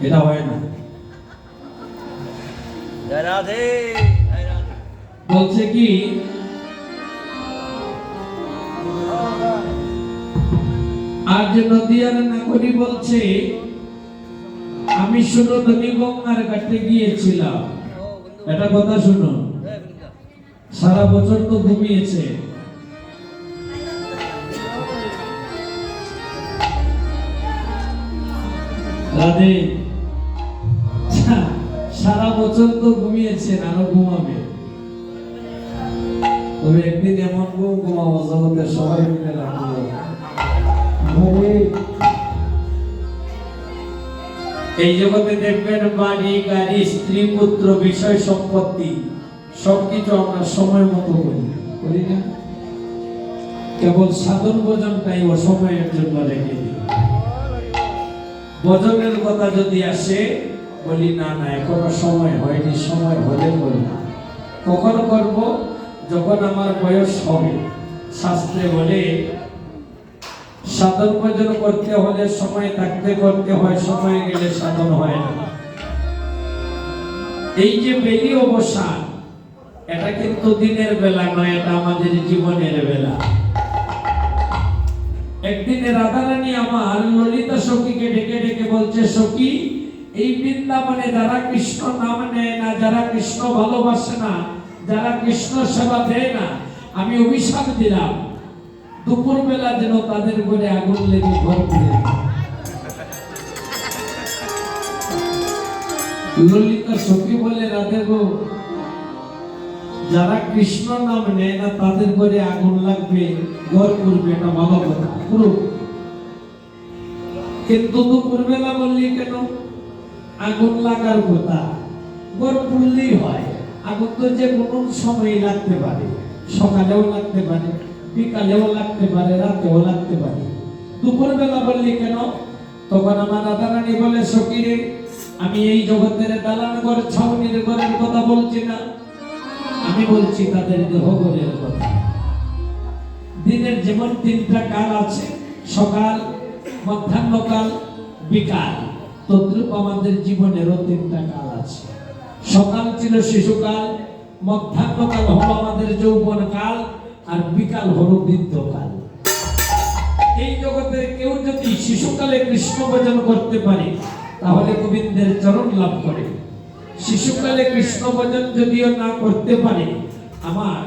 এটা হয় না। রাধে বলছে কি আর যে নদিয়ার নাগরি বলছে আমি শুনো নদী গঙ্গার ঘাটে গিয়েছিলাম। এটা কথা শুনো, সারা বছর তো ঘুমিয়েছে। রাধে সারা বছর তো ঘুমিয়েছেন, আরো ঘুমাবে। তবে একদিন এমন ঘুমাবো জগতের সবাই মিলে রাখবো। এই জগতে দেখবেন বাড়ি গাড়ি স্ত্রী পুত্র বিষয় সম্পত্তি সবকিছু আমরা সময় মতো করি না। কেবল সাধন ভোজনটাই অসময়ের জন্য রেখে দিই। ভোজনের কথা যদি আসে বলি না না এখনো সময় হয়নি, সময় হলে বলি না। কখন করব? যখন আমার বয়স হবে। শাস্ত্রে বলে সাধন ভোজন করতে হলে সময় থাকতে করতে হয়, সময় গেলে সাধন হয় না। এই যে বেলি অবসান, এটা কিন্তু দিনের বেলা নয়, এটা আমাদের জীবনের বেলা। একদিনে রাধারানী আমার ললিতা সখীকে ডেকে ডেকে বলছে, সখী এই বৃন্দাবনে যারা কৃষ্ণ নাম নেয় না, যারা কৃষ্ণ ভালোবাসে না, যারা কৃষ্ণ সেবা দেয় না, আমি অভিশাপ দিলাম দুপুর বেলা যেন তাদের ঘরে আগুন লেগে ঘর পুড়ে যায়। ললিতা সখী বলে, রাধে গো, যারা কৃষ্ণ নাম নেয় না তাদের ঘরে আগুন লাগবে, ঘর পুড়বে, এটা ভালো কথা, পুরুক। কিন্তু দুপুর বেলা বললি কেন? আগুন লাগার কথা, ঘর পুড়লেই হয়। আগুন তো যে কোনো সময় লাগতে পারে, সকালেও লাগতে পারে, বিকালেও লাগতে পারে, রাতেও লাগতে পারে। দুপুর বেলা বললি কেন? তখন আমার রাধারানী বলে, সখী রে, আমি এই জগতের দালান ঘর ছাউনির ঘরের কথা বলছি না, আমি বলছি তাদের দেহঘরের কথা। দিনের যেমন তিনটা কাল আছে, সকাল, মধ্যাহ্নকাল, বিকাল, তদ্রূপ আমাদের জীবনেরও তিনটা কাল আছে। সকাল ছিল শিশুকাল, মধ্যাহ্নকাল হলো আমাদের যৌবন কাল, আর বিকাল হলো বৃদ্ধকাল। এই জগতে কেউ যদি শিশুকালে কৃষ্ণ ভজন করতে পারে তাহলে গোবিন্দের চরণ লাভ করে। শিশুকালে কৃষ্ণ ভজন যদিও না করতে পারে, আমার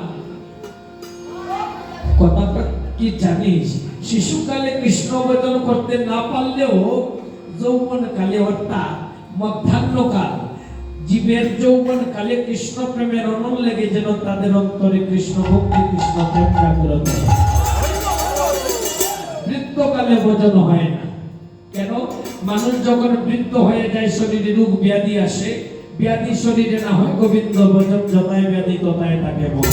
কথাটা কি জানিস, শিশুকালে কৃষ্ণ ভজন করতে না পারলেও যৌবন কালে অর্থাৎ মধ্যাহ্নকাল, জীবের যৌবন কালে কৃষ্ণ প্রেমের অনল লেগে যেন তাদের অন্তরে কৃষ্ণ ভক্তি, কৃষ্ণ প্রেম জাগ্রত হয়। বৃদ্ধকালে ভজন হয় না। কেন? মানুষ যখন বৃদ্ধ হয়ে যায়, শরীরে রোগ ব্যাধি আসে, ব্যাধি শরীরে না হয় গোবিন্দ ভজন, যথায় ব্যাধি তথায় তাকে বল।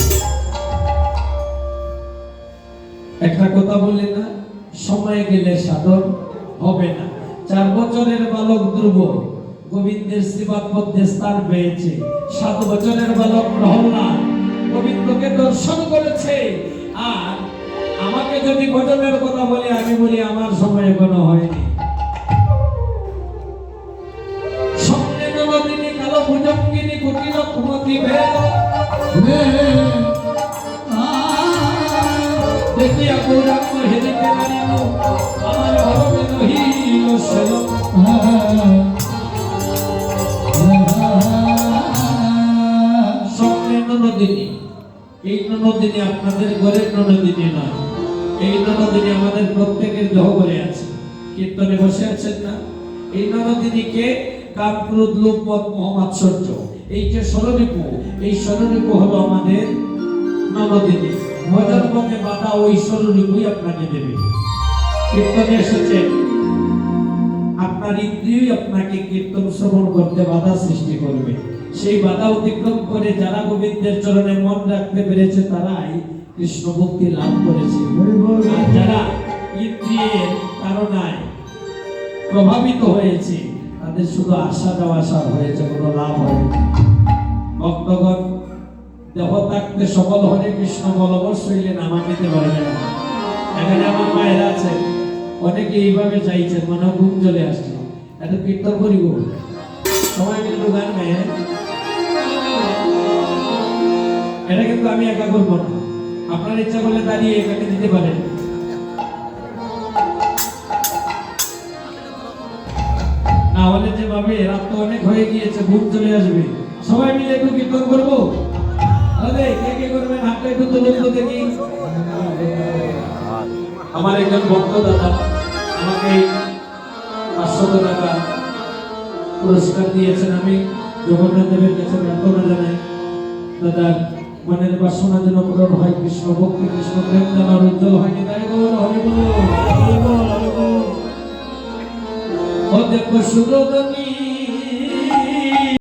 একটা কথা বলে না, সময় গেলে সাধন হবে না। 4 বছরের বালক ধ্রুব গোবিন্দের শ্রীবাদ মধ্যে স্থান পেয়েছে। 7 বছরের বালক প্রহ্লাদ গোবিন্দকে দর্শন করেছে। আর আমাকে যদি ভজনের কথা বলে, আমি বলি আমার সময় এখনো হয়নি। স্বপ্নে নবদিনী কালো ভুজঙ্গিনী কুটিল কুমতি ভেদ দেখিয়া গৌরাঙ্গ ননদিনী আপনাদের ঘরের ননদিনী নয়, এই ননদিনী আমাদের প্রত্যেকের দেহ করে আছে। কীর্তনে বসে আছেন না, এই ননদিনীকে কাম ক্রোধ লোভ মদ মোহ মাৎসর্য, এই যে ষড়রিপু, এই ষড়রিপু হলো আমাদের ননদিনী। ভজন পথে বাধা ওই ষড়রিপুই আপনাকে দেবে। কীর্তনে এসেছেন, আপনার ইন্দ্রিয়ই আপনাকে কীর্তন শ্রবণ করতে বাধা সৃষ্টি করবে। সেই বাধা অতিক্রম করে যারা গোবিন্দের চরণে মন রাখতে পেরেছে তারাই কৃষ্ণ ভক্তি লাভ করেছে। আর যারা ইন্দ্রিয়ের কারণায় প্রভাবিত হয়েছে তাদের শুধু আসা যাওয়া হয়েছে, কোনো লাভ হয়নি। ভক্তগণ দেহ থাকতে সকল হরে কৃষ্ণ বলব শৈলে নামা নিতে পারবে না। এখানে আমার মায়েরা আছে, অনেকে এইভাবে চাইছে, মনে ঘুম চলে আসছে, এত কীর্তন করিব সময় মিলে গান গায়ে। এটা কিন্তু আমি একা করবো না, আপনার ইচ্ছা করলে দাঁড়িয়ে এখানে দিতে পারেন। না হলে যেভাবে রাত তো অনেক হয়ে গিয়েছে, ঘুম চলে আসবে, সবাই মিলে একটু কীর্তন করবো। কে কে করবেন হাতটা একটু তুলুন তো দেখি। আমার একজন ভক্ত দাদা আমাকে 500 টাকা পুরস্কার দিয়েছেন। আমি জগন্নাথ দেবের কাছে প্রার্থনা জানাই দাদার মনের বাসনা যেন পূরণ হয়, কৃষ্ণ ভক্তি কৃষ্ণ প্রেম যেন উজ্জ্বল হয়। ও দেখো সুরদনী